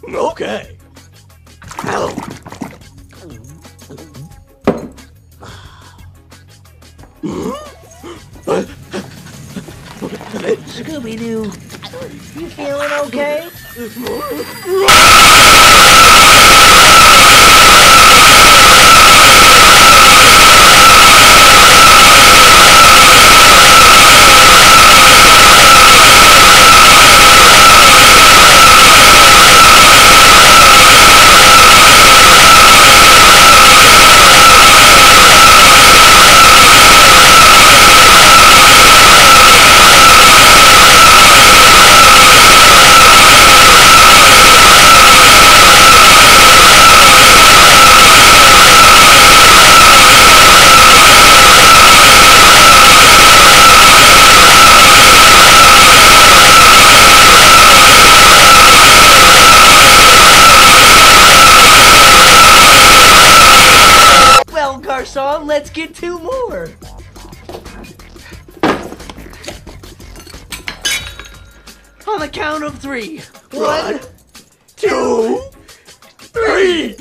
Okay. Ow. Scooby Doo, you feeling okay? Well, Garcon, let's get 2 more. On the count of 3. 1, 2, 3.